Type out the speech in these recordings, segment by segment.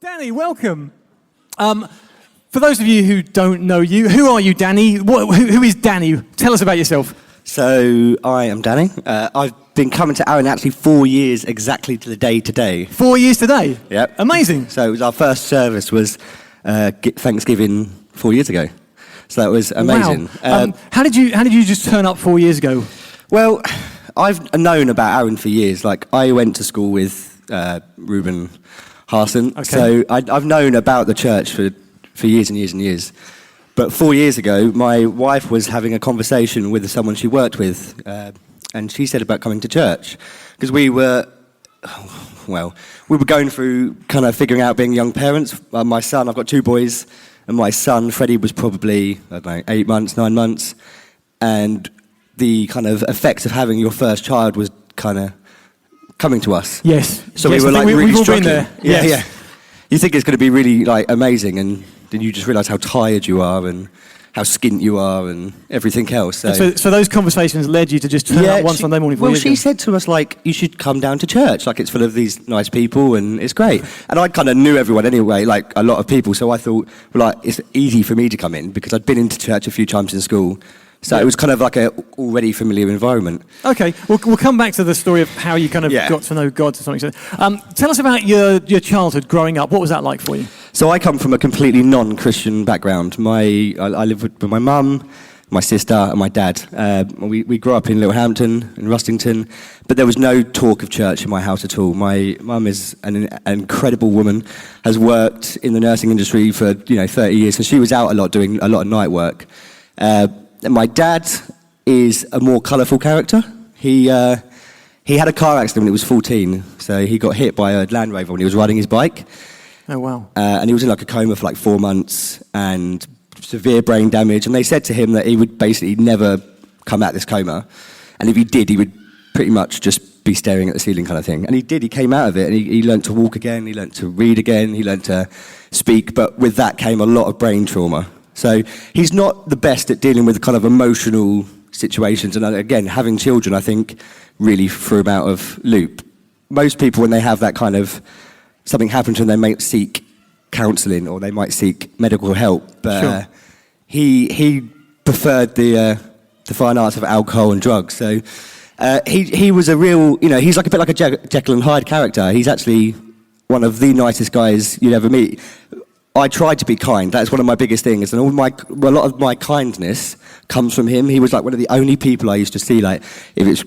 Danny, welcome. For those of you who don't know you, who are you, Danny? Who is Danny? Tell us about yourself. So, I am Danny. I've been coming to Arun actually 4 years exactly to the day today. 4 years today? Yep. Amazing. So, our first service was Thanksgiving 4 years ago. So that was amazing. Wow. How did you just turn up 4 years ago? Well, I've known about Arun for years. Like, I went to school with Reuben Harson. Okay. So I've known about the church for years and years and years. But 4 years ago, my wife was having a conversation with someone she worked with, and she said about coming to church. Because we were going through kind of figuring out being young parents. My son, I've got two boys, and my son, Freddie, was probably, 8 months, 9 months. And the kind of effects of having your first child was kind of coming to us. Yes. So yes, we were like really we've all struggling. been there. Yeah. You think it's going to be really like amazing, and then you just realise how tired you are and how skint you are and everything else. So those conversations led you to just turn up one Sunday morning. She said to us like, you should come down to church. Like, it's full of these nice people and it's great. And I kind of knew everyone anyway, like a lot of people. So I thought, well, like, it's easy for me to come in because I'd been into church a few times in school. So it was kind of like a already familiar environment. Okay, we'll come back to the story of how you kind of got to know God to some extent. Tell us about your childhood growing up. What was that like for you? So I come from a completely non-Christian background. I live with my mum, my sister, and my dad. We grew up in Littlehampton, in Rustington, but there was no talk of church in my house at all. My mum is an incredible woman, has worked in the nursing industry for 30 years, so she was out a lot doing a lot of night work. My dad is a more colourful character. He had a car accident when he was 14, so he got hit by a Land Rover when he was riding his bike. Oh, wow. And he was in like a coma for like 4 months and severe brain damage. And they said to him that he would basically never come out of this coma. And if he did, he would pretty much just be staring at the ceiling kind of thing. And he did. He came out of it, and he learnt to walk again. He learnt to read again. He learnt to speak. But with that came a lot of brain trauma. So he's not the best at dealing with kind of emotional situations. And again, having children, I think, really threw him out of loop. Most people, when they have that kind of something happen to them, they might seek counselling or they might seek medical help. But sure. He preferred the fine arts of alcohol and drugs. So he was a real, he's like a bit like a Jekyll and Hyde character. He's actually one of the nicest guys you'd ever meet. I tried to be kind. That's one of my biggest things. And a lot of my kindness comes from him. He was like one of the only people I used to see, like, if it's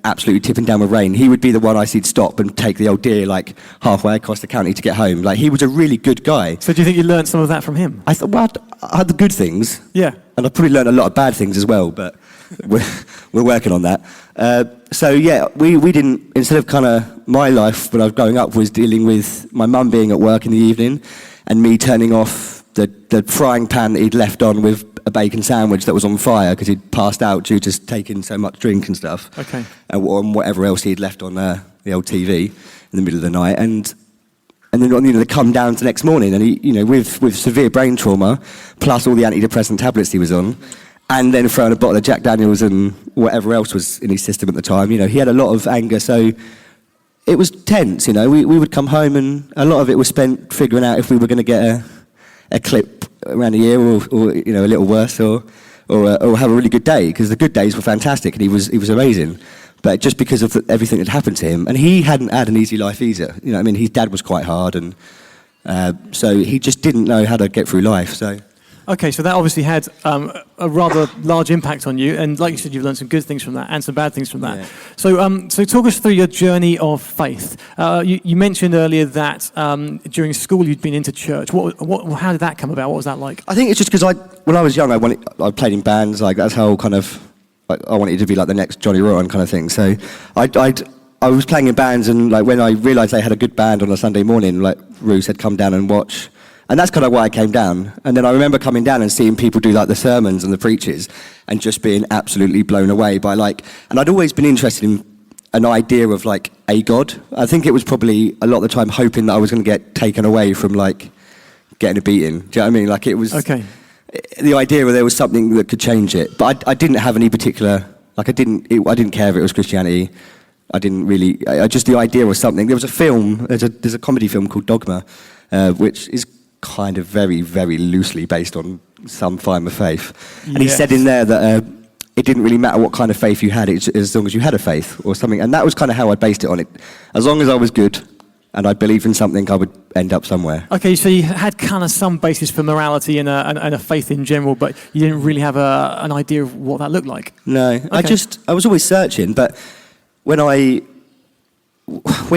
absolutely tipping down with rain, he would be the one I see stop and take the old deer like halfway across the county to get home. Like, he was a really good guy. So do you think you learned some of that from him? I thought, well, I had the good things. Yeah. And I probably learned a lot of bad things as well, but we're working on that. So yeah, we didn't, instead of kind of my life when I was growing up was dealing with my mum being at work in the evening and me turning off the frying pan that he'd left on with a bacon sandwich that was on fire because he'd passed out due to taking so much drink and stuff. Okay. And whatever else he'd left on the old TV in the middle of the night. And then they come down the next morning and he, with severe brain trauma, plus all the antidepressant tablets he was on, and then throwing a bottle of Jack Daniels and whatever else was in his system at the time. He had a lot of anger, so it was tense. We would come home and a lot of it was spent figuring out if we were going to get a clip around the year or a little worse or have a really good day, because the good days were fantastic and he was amazing. But just because of everything that happened to him, and he hadn't had an easy life either. His dad was quite hard, and so he just didn't know how to get through life. So. Okay, so that obviously had a rather large impact on you, and like you said, you've learned some good things from that and some bad things from that. Yeah. So talk us through your journey of faith. You mentioned earlier that during school you'd been into church. How did that come about? What was that like? I think it's just because when I was young, I played in bands. Like, that's how kind of I wanted to be like the next Johnny Rotten kind of thing. So I was playing in bands, and like when I realised they had a good band on a Sunday morning, like Rue said, come down and watch. And that's kind of why I came down. And then I remember coming down and seeing people do like the sermons and the preachers and just being absolutely blown away by and I'd always been interested in an idea of like a God. I think it was probably a lot of the time hoping that I was going to get taken away from like getting a beating. Do you know what I mean? Like, it was the idea where there was something that could change it. But I didn't have any particular, like I didn't care if it was Christianity. I didn't really, just the idea was something. There was a film, there's a comedy film called Dogma, which is kind of very, very loosely based on some form of faith. And he Yes. said in there that it didn't really matter what kind of faith you had, as long as you had a faith or something. And that was kind of how I based it on it. As long as I was good and I believed in something, I would end up somewhere. Okay, so you had kind of some basis for morality and a faith in general, but you didn't really have an idea of what that looked like. No, Okay. I was always searching, but when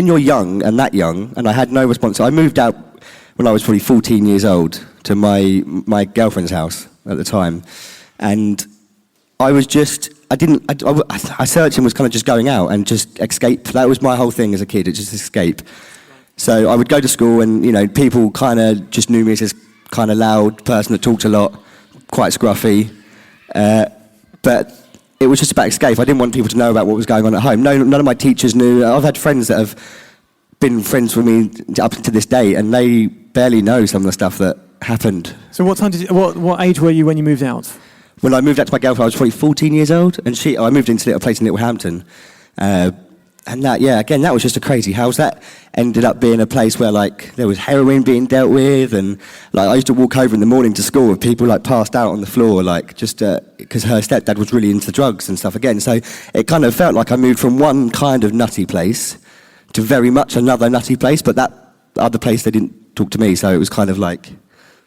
you're young and that young, and I had no response, I moved out when I was probably 14 years old to my girlfriend's house at the time, and I was just, I searching was kind of just going out and just escape. That was my whole thing as a kid, it's just escape. So I would go to school and, people kind of just knew me as this kind of loud person that talked a lot, quite scruffy, but it was just about escape. I didn't want people to know about what was going on at home. None of my teachers knew. I've had friends that have been friends with me up to this day, and they barely know some of the stuff that happened. So what age were you when you moved out? When I moved out to my girlfriend, I was probably 14 years old, and I moved into a little place in Littlehampton. And that was just a crazy house. That ended up being a place where, there was heroin being dealt with, and, I used to walk over in the morning to school with people, passed out on the floor, just because her stepdad was really into drugs and stuff again. So it kind of felt like I moved from one kind of nutty place to very much another nutty place, but that other place, they didn't talk to me, so it was kind of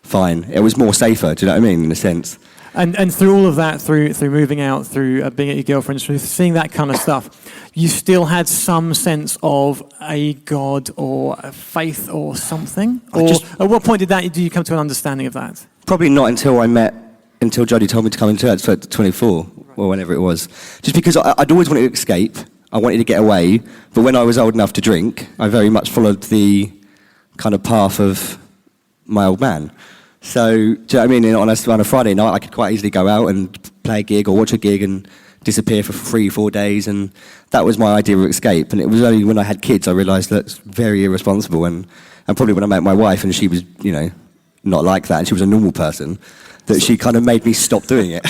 fine. It was more safer, do you know what I mean, in a sense. And through all of that, through moving out, through being at your girlfriend's, through seeing that kind of stuff, you still had some sense of a God or a faith or something? At what point did you come to an understanding of that? Probably not until Jodie told me to come into church at 24, or whenever it was. Just because I'd always wanted to escape, I wanted to get away, but when I was old enough to drink, I very much followed the kind of path of my old man. So, do you know what I mean? On a Friday night, I could quite easily go out and play a gig or watch a gig and disappear for 3-4 days, and that was my idea of escape. And it was only when I had kids I realised that's very irresponsible, and probably when I met my wife and she was, not like that, and she was a normal person, that she kind of made me stop doing it.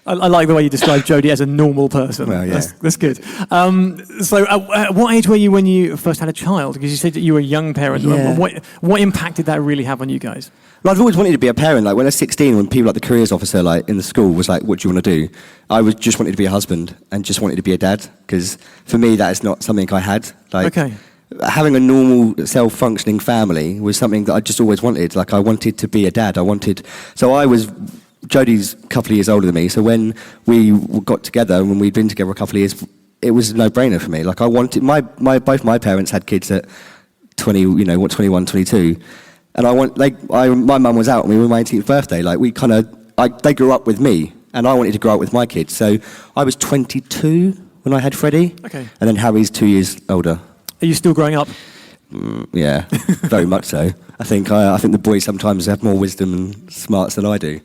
I like the way you describe Jodie as a normal person. Well, yeah. That's good. So at what age were you when you first had a child? Because you said that you were a young parent. Yeah. What impact did that really have on you guys? Well, I've always wanted to be a parent. When I was 16, when people like the careers officer in the school was like, what do you want to do? I just wanted to be a husband and just wanted to be a dad, because for me that is not something I had. Okay. Having a normal, self-functioning family was something that I just always wanted. I wanted to be a dad. Jodie's a couple of years older than me, so when we got together, when we'd been together a couple of years, it was a no-brainer for me. I wanted both my parents had kids at 21, 22, and my mum was out on me on my 18th birthday. They grew up with me, and I wanted to grow up with my kids. So I was 22 when I had Freddie, Okay. And then Harry's 2 years older. Are you still growing up? Yeah, very much so. I think the boys sometimes have more wisdom and smarts than I do.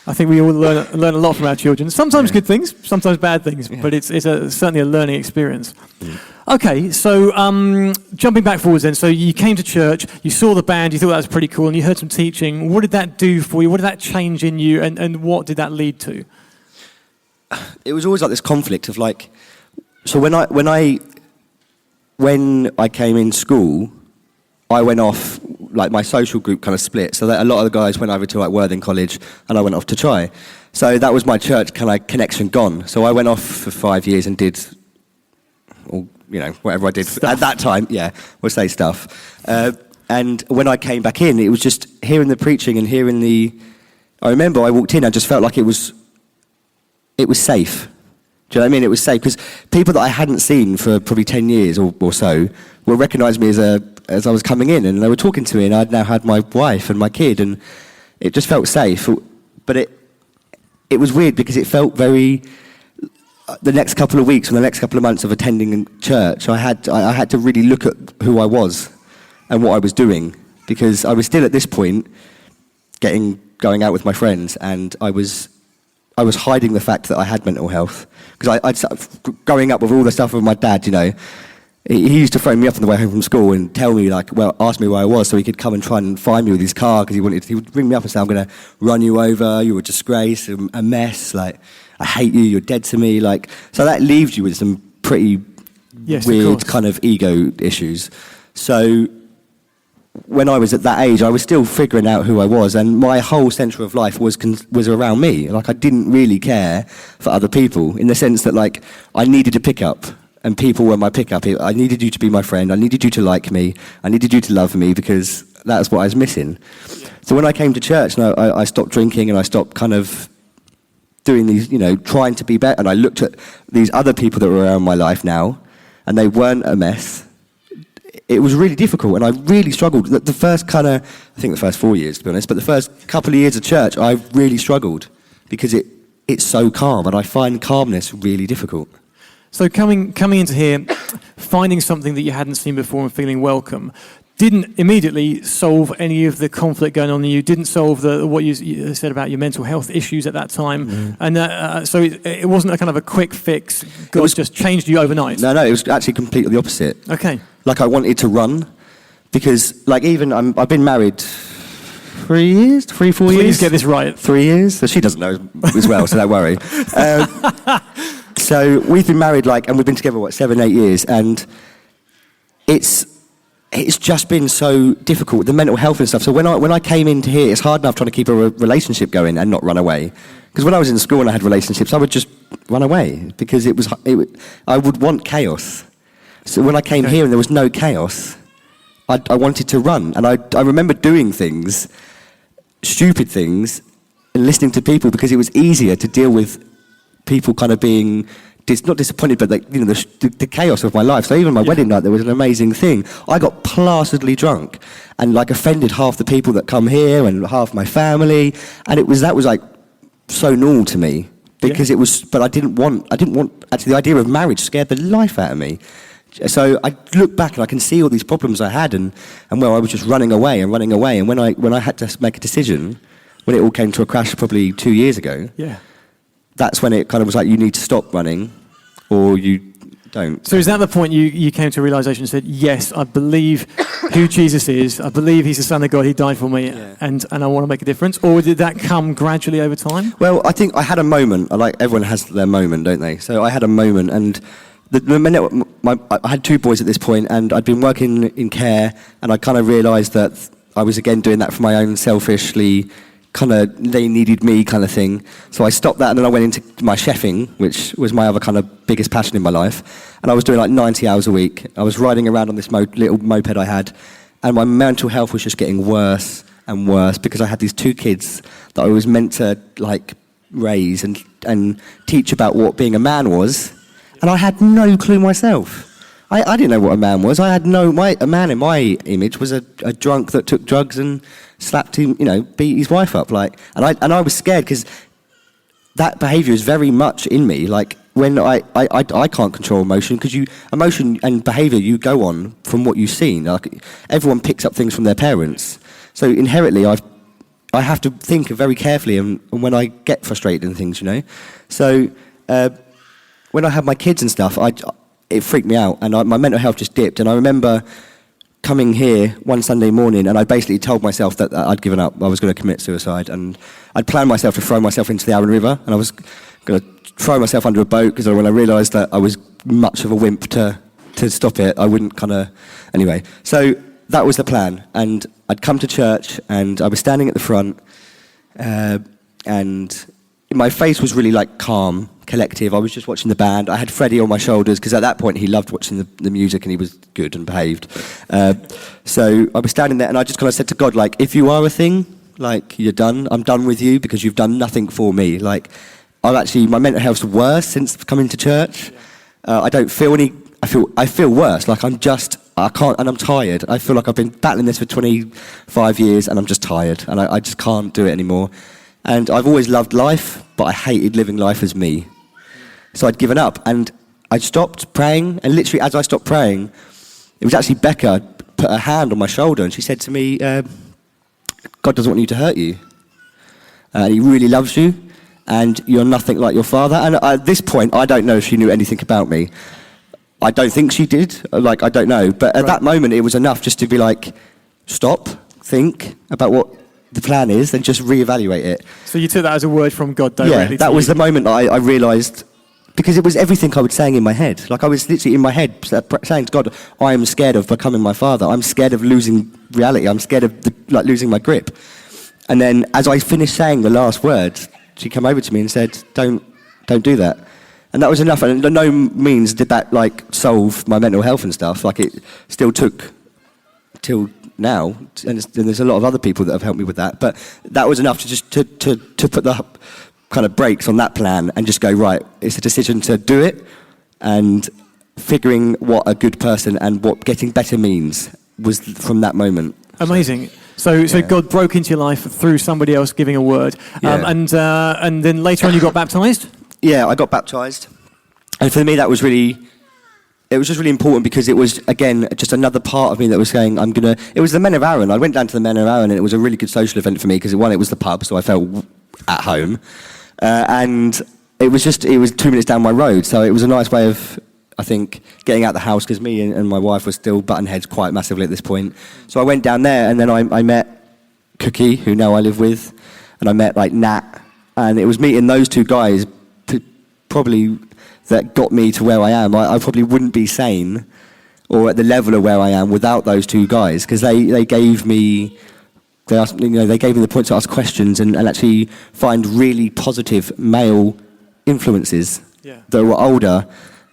I think we all learn a lot from our children. Sometimes good things, sometimes bad things, but it's certainly a learning experience. Okay, so jumping back forwards then, so you came to church, you saw the band, you thought that was pretty cool, and you heard some teaching. What did that do for you? What did that change in you, and what did that lead to? It was always this conflict of so when I came in school, I went off, my social group kind of split, so that a lot of the guys went over to Worthing College, and I went off to Try. So that was my church kind of connection gone. So I went off for 5 years and did, whatever I did stuff. At that time. Yeah, we'll say stuff. And when I came back in, it was just hearing the preaching and I remember I walked in, I just felt like it was safe. Do you know what I mean? It was safe, because people that I hadn't seen for probably 10 years or so will recognise me as I was coming in, and they were talking to me, and I'd now had my wife and my kid, and it just felt safe. But it was weird, because it felt very... The next couple of weeks and the next couple of months of attending church, I had to really look at who I was and what I was doing, because I was still at this point going out with my friends, and I was hiding the fact that I had mental health, because I'd growing up with all the stuff with my dad, he used to phone me up on the way home from school and tell me, ask me where I was so he could come and try and find me with his car, because he would ring me up and say, I'm going to run you over, you're a disgrace, a mess, I hate you, you're dead to me, so that leaves you with some pretty weird kind of ego issues. So when I was at that age, I was still figuring out who I was, and my whole centre of life was around me. Like, I didn't really care for other people, in the sense that, like, I needed a pickup, and people were my pickup. I needed you to be my friend. I needed you to like me. I needed you to love me, because that's what I was missing. Yeah. So when I came to church, and I stopped drinking, and I stopped kind of doing these, trying to be better, and I looked at these other people that were around my life now, and they weren't a mess. It was really difficult, and I really struggled. The first I think the first 4 years, to be honest, but the first couple of years of church, I really struggled, because it's so calm, and I find calmness really difficult. So coming into here, finding something that you hadn't seen before and feeling welcome, didn't immediately solve any of the conflict going on in you, didn't solve what you said about your mental health issues at that time. And so it wasn't a kind of a quick fix. God just changed you overnight. No, it was actually completely the opposite. Okay. Like, I wanted to run, because, like, even I've been married 4 years. Please get this right. 3 years. So she doesn't know as well, so don't worry. So we've been married, and we've been together, 7, 8 years, and it's just been so difficult, the mental health and stuff. So when I came into here, it's hard enough trying to keep a relationship going and not run away. Because when I was in school and I had relationships, I would just run away, because I would want chaos. So when I came here and there was no chaos, I wanted to run. And I remember doing things, stupid things, and listening to people, because it was easier to deal with people kind of being not disappointed, but the chaos of my life. So even my wedding night, there was an amazing thing. I got placidly drunk and offended half the people that come here and half my family, and that was so normal to me, because it was. But I didn't want. Actually, the idea of marriage scared the life out of me. So I look back and I can see all these problems I had, and where I was just running away. And when I had to make a decision, when it all came to a crash probably 2 years ago. Yeah. That's when it kind of was like, you need to stop running, or you don't. So is that the point you came to a realisation and said, yes, I believe who Jesus is, I believe he's the Son of God, he died for me, and I want to make a difference? Or did that come gradually over time? Well, I think I had a moment. Everyone has their moment, don't they? So I had a moment, and I had 2 boys at this point, and I'd been working in care, and I kind of realised that I was again doing that for my own selfishly, kind of they needed me kind of thing. So I stopped that, and then I went into my chefing, which was my other kind of biggest passion in my life. And I was doing 90 hours a week. I was riding around on this little moped I had, and my mental health was just getting worse and worse, because I had these 2 kids that I was meant to raise and teach about what being a man was, and I had no clue myself. I didn't know what a man was. I had a man in my image was a drunk that took drugs and slapped him, beat his wife up, and I was scared, because that behaviour is very much in me. When I can't control emotion, because emotion and behaviour, you go on from what you've seen. Everyone picks up things from their parents, so inherently I have to think very carefully, and when I get frustrated and things, So when I had my kids and stuff, it freaked me out, and my mental health just dipped. And I remember coming here one Sunday morning, and I basically told myself that I'd given up. I was going to commit suicide, and I'd planned myself to throw myself into the Arun River, and I was going to throw myself under a boat, because when I realised that I was much of a wimp to stop it, I wouldn't Anyway, so that was the plan, and I'd come to church, and I was standing at the front, and my face was really calm, collective. I was just watching the band. I had Freddie on my shoulders, because at that point he loved watching the music, and he was good and behaved. So I was standing there, and I just kind of said to God, if you are a thing, you're done. I'm done with you, because you've done nothing for me. My mental health's worse since coming to church. I don't feel any. I feel worse. I can't, and I'm tired. I feel like I've been battling this for 25 years, and I'm just tired, and I just can't do it anymore. And I've always loved life, but I hated living life as me. So I'd given up, and I stopped praying, and literally as I stopped praying, it was actually Becca put her hand on my shoulder, and she said to me, God doesn't want you to hurt you. He really loves you, and you're nothing like your father. And at this point, I don't know if she knew anything about me. I don't think she did, I don't know. But at that moment, it was enough just to be stop, think about what the plan is, then just reevaluate it. So you took that as a word from God directly? Yeah, that was the moment I realised because it was everything I was saying in my head. Like I was literally in my head saying to God, I am scared of becoming my father. I'm scared of losing reality. I'm scared of losing my grip. And then as I finished saying the last words, she came over to me and said, don't do that. And that was enough. And by no means did that solve my mental health and stuff. Like it still took till now. And there's a lot of other people that have helped me with that. But that was enough to just to put the kind of brakes on that plan and just go, right, it's a decision to do it, and figuring what a good person and what getting better means was from that moment. Amazing. So God broke into your life through somebody else giving a word. And then later on you got baptised? Yeah, I got baptised. And for me that was really, it was just really important because it was, again, just another part of me that was saying, it was the Men of Arun. I went down to the Men of Arun and it was a really good social event for me because, one, it was the pub, so I felt at home. And it was 2 minutes down my road, so it was a nice way of, I think, getting out the house, because me and my wife were still button heads quite massively at this point. So I went down there, and then I met Cookie, who now I live with, and I met Nat, and it was meeting those two guys probably that got me to where I am. I probably wouldn't be sane or at the level of where I am without those two guys, because they gave me. They gave me the point to ask questions and actually find really positive male influences that were older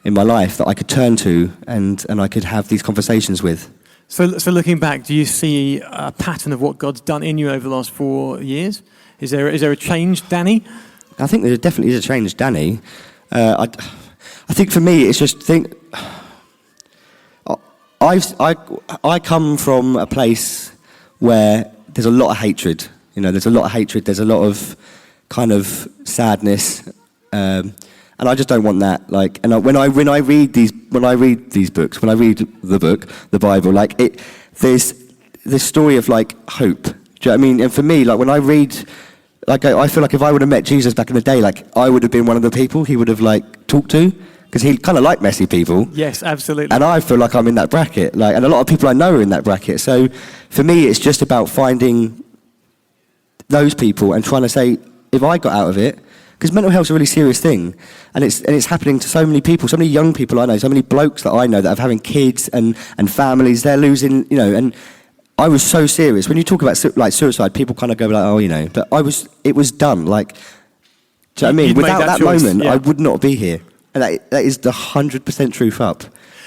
in my life that I could turn to and I could have these conversations with. So looking back, do you see a pattern of what God's done in you over the last 4 years? Is there a change, Danny? I think there definitely is a change, Danny. I think for me, it's just I come from a place where there's a lot of hatred. There's a lot of hatred. There's a lot of kind of sadness, and I just don't want that. And when I read these books, when I read the book, the Bible, there's this story of hope. Do you know what I mean? And for me, when I read, I feel like if I would have met Jesus back in the day, I would have been one of the people he would have talked to. Because he kind of liked messy people. Yes, absolutely. And I feel like I'm in that bracket. And a lot of people I know are in that bracket. So for me, it's just about finding those people and trying to say, if I got out of it, because mental health is a really serious thing, and it's happening to so many people, so many young people I know, so many blokes that I know that are having kids and families. They're losing, and I was so serious. When you talk about suicide, people kind of go but it was done. Do you know what I mean? Without that moment, I would not be here. And that is the 100% truth up.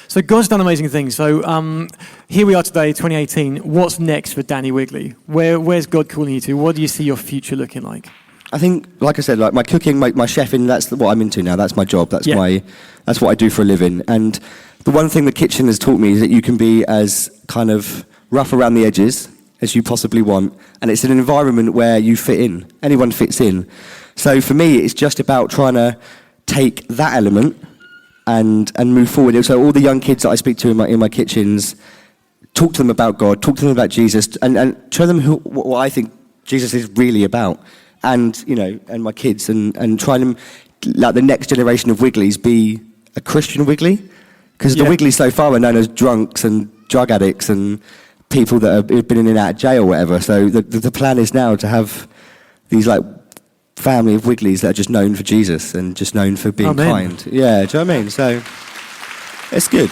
So God's done amazing things. So here we are today, 2018. What's next for Danny Wigley? Where's God calling you to? What do you see your future looking like? I think, like I said, my cooking, my chefing, that's what I'm into now. That's my job. That's what I do for a living. And the one thing the kitchen has taught me is that you can be as kind of rough around the edges as you possibly want. And it's an environment where you fit in. Anyone fits in. So for me, it's just about trying to take that element and move forward. So all the young kids that I speak to in my kitchens, talk to them about God, talk to them about Jesus, and show them what I think Jesus is really about. And and my kids, and try them, the next generation of Wigleys be a Christian Wigley, because the Wigleys so far are known as drunks and drug addicts and people that have been in and out of jail or whatever. So the plan is now to have these family of Wigleys that are just known for Jesus and just known for being kind. Yeah, do you know what I mean? So it's good,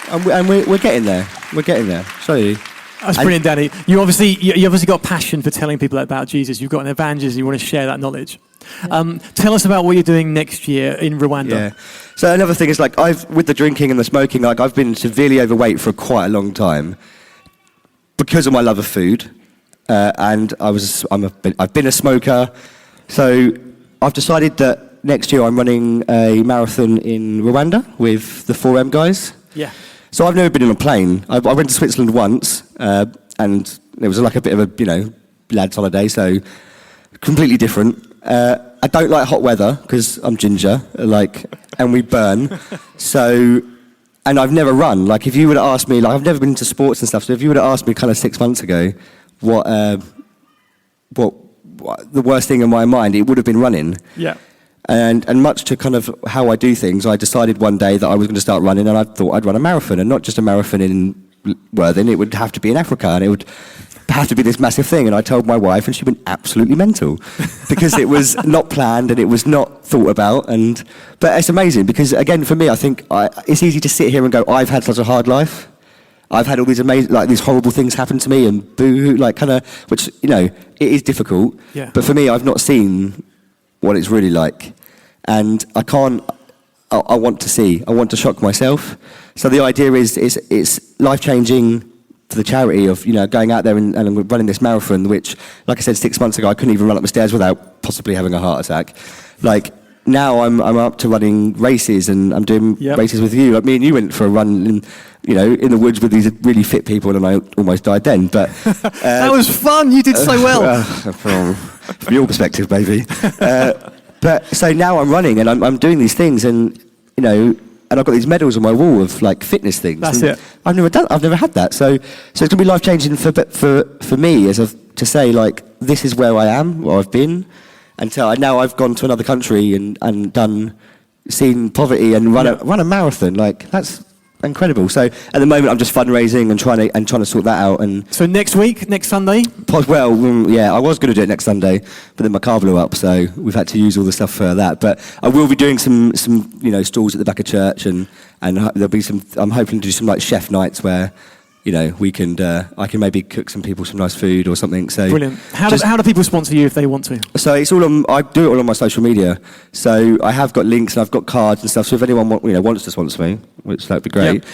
and we're getting there. We're getting there. So that's brilliant, Danny. You obviously got passion for telling people about Jesus. You've got an evangelist. You want to share that knowledge. Tell us about what you're doing next year in Rwanda. Yeah. So another thing is with the drinking and the smoking, I've been severely overweight for quite a long time because of my love of food, and I've been a smoker. So I've decided that next year I'm running a marathon in Rwanda with the 4M guys. Yeah. So I've never been on a plane. I went to Switzerland once, and it was a bit of a, lads' holiday, so completely different. I don't like hot weather because I'm ginger, and we burn. So, and I've never run. If you would have asked me, I've never been into sports and stuff. So if you would have asked me kind of 6 months ago, what the worst thing in my mind, it would have been running. Yeah. And much to kind of how I do things, I decided one day that I was going to start running, and I thought I'd run a marathon, and not just a marathon in Worthing. It would have to be in Africa, and have to be this massive thing. And I told my wife, and she went absolutely mental because it was not planned and it was not thought about. But it's amazing because, again, for me, I think it's easy to sit here and go, I've had such a hard life. I've had all these amazing, like these horrible things happen to me and boo-hoo, like kind of, which, you know, it is difficult. Yeah. But for me, I've not seen what it's really like. And I want to see. I want to shock myself. So the idea is it's life-changing for the charity of, you know, going out there and running this marathon, which, like I said, 6 months ago, I couldn't even run up the stairs without possibly having a heart attack. Like, now I'm up to running races, and I'm doing races with you. Like, me and you went for a run in the woods with these really fit people, and I almost died then. But that was fun. You did so well. From your perspective, baby. But so now I'm running, and I'm doing these things, and you know, and I've got these medals on my wall of like fitness things. That's it. I've never had that. So it's going to be life changing for me to say, like, this is where I am, or I've been. Until now, I've gone to another country and seen poverty and run a marathon. Like, that's incredible. So at the moment, I'm just fundraising and trying to sort that out. And so next Sunday? Well, yeah, I was going to do it next Sunday, but then my car blew up, so we've had to use all the stuff for that. But I will be doing some stalls at the back of church, and there'll be some. I'm hoping to do some like chef nights where, you know, we can. I can maybe cook some people some nice food or something. So brilliant. How do people sponsor you if they want to? So it's all on. I do it all on my social media. So I have got links and I've got cards and stuff. So if anyone wants to sponsor me, which that'd be great,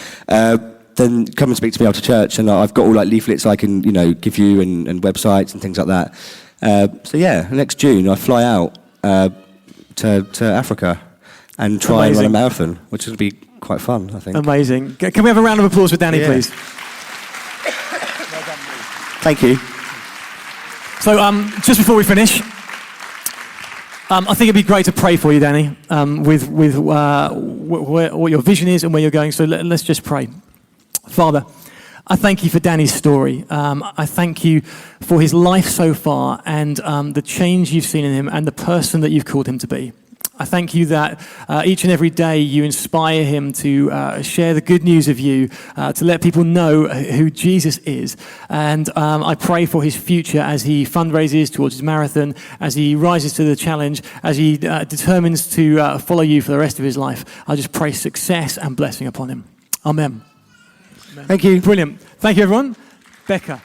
then come and speak to me after church. And I've got all like leaflets I can give you and websites and things like that. So yeah, next June I fly out to Africa and try and run a marathon, which will be quite fun, I think. Amazing. Can we have a round of applause for Danny, please? Thank you. So just before we finish, I think it'd be great to pray for you, Danny, with what your vision is and where you're going. So let's just pray. Father, I thank you for Danny's story. I thank you for his life so far and the change you've seen in him and the person that you've called him to be. I thank you that each and every day you inspire him to share the good news of you, to let people know who Jesus is. And I pray for his future as he fundraises towards his marathon, as he rises to the challenge, as he determines to follow you for the rest of his life. I just pray success and blessing upon him. Amen. Thank you. Brilliant. Thank you, everyone. Becca.